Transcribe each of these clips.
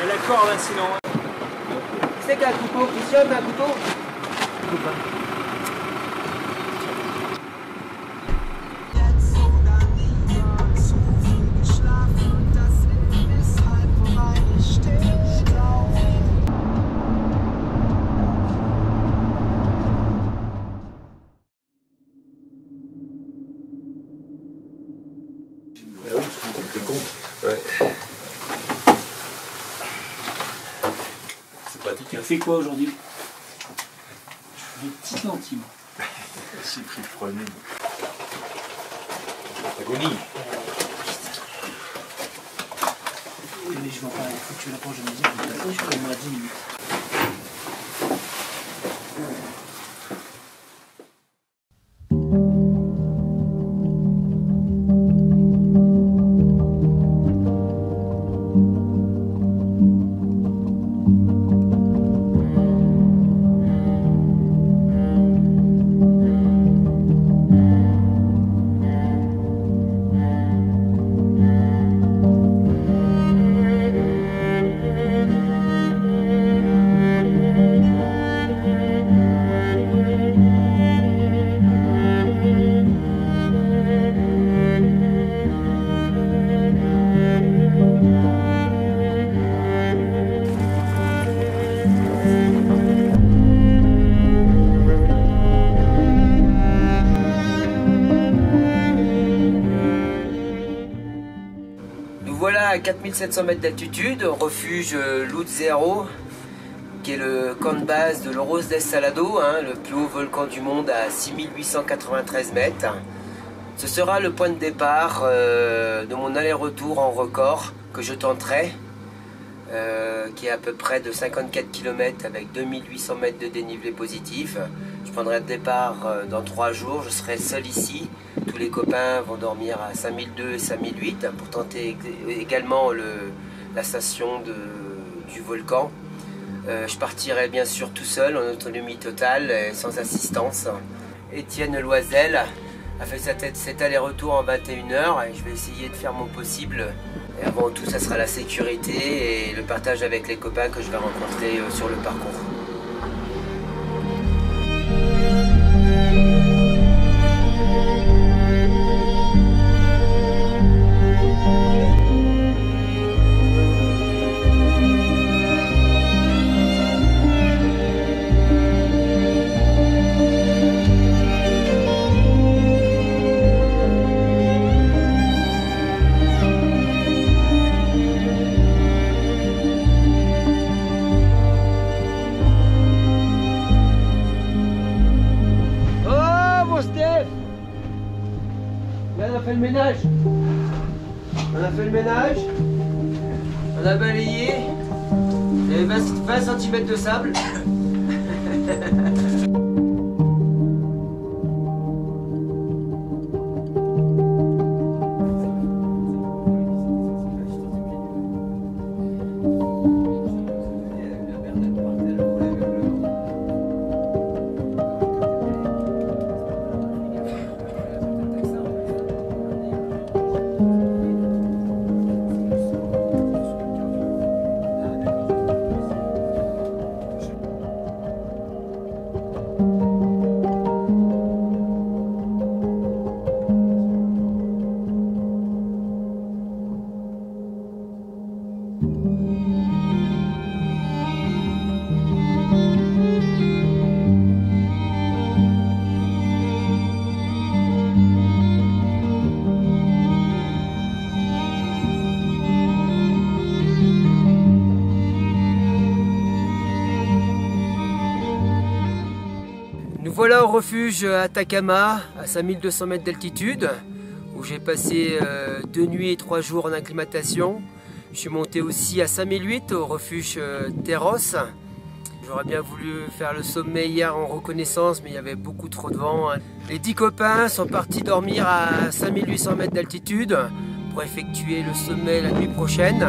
a la corde, hein, sinon. C'est qu'un couteau, Christian, t'as un couteau? Ouais. C'est pratique. Tu as fait quoi aujourd'hui? Des petites lentilles. J'ai pris le premier. Agonie. Oui, mais je vais en parler. Il faut que tu l'approches de me dire. Je suis comme à 10 minutes. Voilà à 4700 mètres d'altitude, au refuge Luz Zero, qui est le camp de base de Loros del Salado, hein, le plus haut volcan du monde à 6893 mètres. Ce sera le point de départ de mon aller-retour en record que je tenterai, qui est à peu près de 54 km avec 2800 mètres de dénivelé positif. Je prendrai le départ dans 3 jours, je serai seul ici. Tous les copains vont dormir à 5002 et 5008 pour tenter également la station du volcan. Je partirai bien sûr tout seul, en autonomie totale, et sans assistance. Étienne Loisel a fait cet aller-retour en 21 heures et je vais essayer de faire mon possible. Et avant tout, ça sera la sécurité et le partage avec les copains que je vais rencontrer sur le parcours. On a fait le ménage. On a fait le ménage. On a balayé. Il y avait 20 cm de sable. Voilà au refuge Atacama à 5200 mètres d'altitude où j'ai passé 2 nuits et 3 jours en acclimatation. Je suis monté aussi à 5008 au refuge Terros. J'aurais bien voulu faire le sommet hier en reconnaissance mais il y avait beaucoup trop de vent. Les 10 copains sont partis dormir à 5800 mètres d'altitude pour effectuer le sommet la nuit prochaine.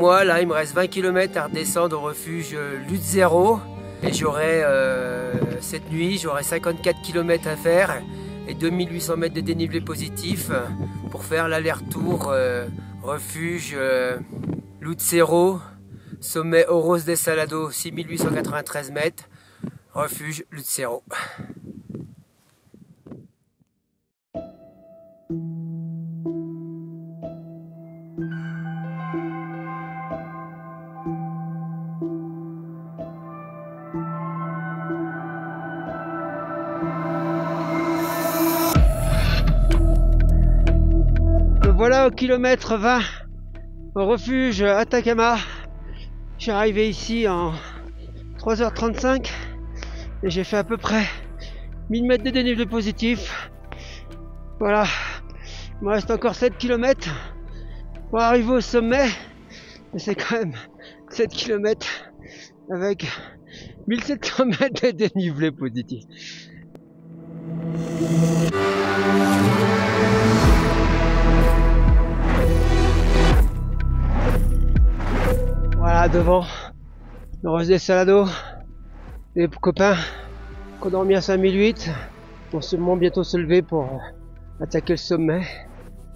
moi, là, il me reste 20 km à redescendre au refuge Luzero. Et j'aurai, cette nuit, j'aurai 54 km à faire et 2800 mètres de dénivelé positif pour faire l'aller-retour refuge Luzero, sommet Oroz del Salado, 6893 mètres, refuge Luzero. Voilà au kilomètre 20 au refuge Atacama. Je suis arrivé ici en 3h35 et j'ai fait à peu près 1000 mètres de dénivelé positif. Voilà, il me reste encore 7 km pour arriver au sommet, mais c'est quand même 7 km avec 1700 mètres de dénivelé positif. Voilà, devant le Oroz del Salado, les copains qui ont dormi à 5008 vont sûrement bientôt se lever pour attaquer le sommet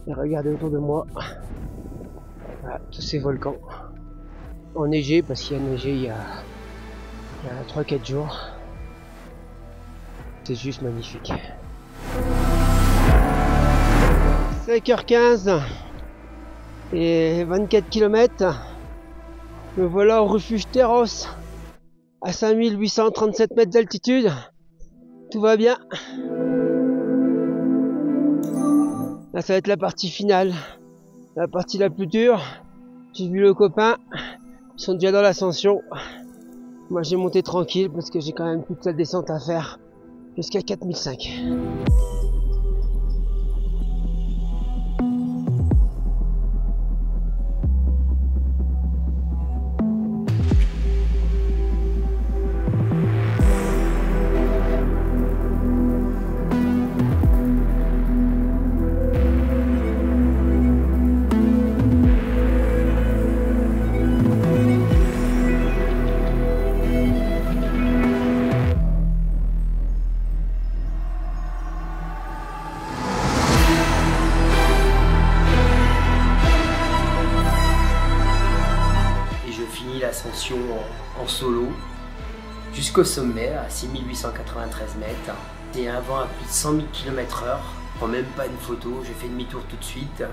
et regarder autour de moi. Voilà, tous ces volcans enneigés parce qu'il y a neigé il y a 3-4 jours. C'est juste magnifique. 5h15 et 24 km. Me voilà au refuge Terros à 5837 mètres d'altitude. Tout va bien. Là, ça va être la partie finale, la partie la plus dure. J'ai vu le copain, ils sont déjà dans l'ascension. Moi, j'ai monté tranquille parce que j'ai quand même toute la descente à faire jusqu'à 4005. L'ascension en solo jusqu'au sommet à 6893 mètres et un vent à plus de 100 000 km/h. Je prends même pas une photo, je fais demi-tour tout de suite.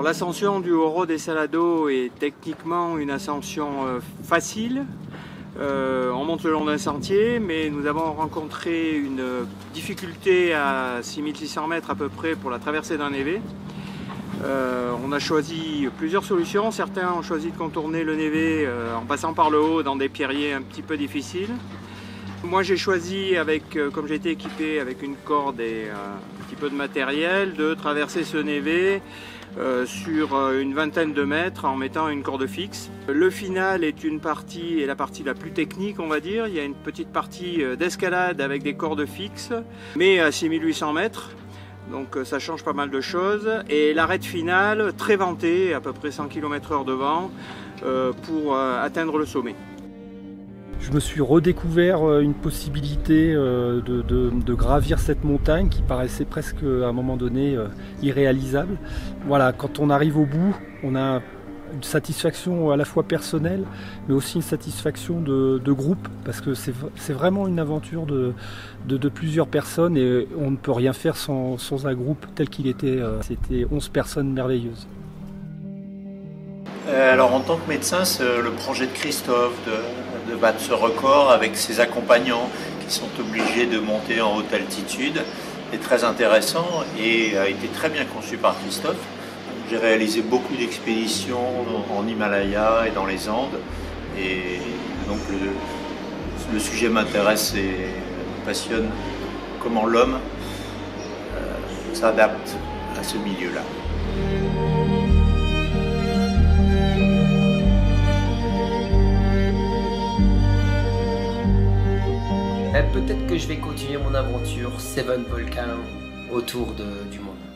L'ascension du Oroz del Salado est techniquement une ascension facile. On monte le long d'un sentier, mais nous avons rencontré une difficulté à 6600 mètres à peu près pour la traversée d'un névé. On a choisi plusieurs solutions. Certains ont choisi de contourner le névé en passant par le haut dans des pierriers un petit peu difficiles. Moi j'ai choisi, comme j'ai été équipé avec une corde et un petit peu de matériel, de traverser ce névé sur une vingtaine de mètres en mettant une corde fixe. Le final est la partie la plus technique, on va dire. Il y a une petite partie d'escalade avec des cordes fixes, mais à 6800 mètres. Donc ça change pas mal de choses. Et l'arrêt finale, très venté, à peu près 100 km/h de vent, pour atteindre le sommet. Je me suis redécouvert une possibilité de gravir cette montagne qui paraissait presque à un moment donné irréalisable. Voilà, quand on arrive au bout, on a une satisfaction à la fois personnelle, mais aussi une satisfaction de groupe, parce que c'est vraiment une aventure de plusieurs personnes et on ne peut rien faire sans un groupe tel qu'il était. C'était 11 personnes merveilleuses. Alors en tant que médecin, c'est le projet de Christophe de battre ce record avec ses accompagnants qui sont obligés de monter en haute altitude est très intéressant et a été très bien conçu par Christophe. J'ai réalisé beaucoup d'expéditions en Himalaya et dans les Andes et donc le sujet m'intéresse et me passionne, comment l'homme s'adapte à ce milieu-là. Peut-être que je vais continuer mon aventure 7 Volcans autour du monde.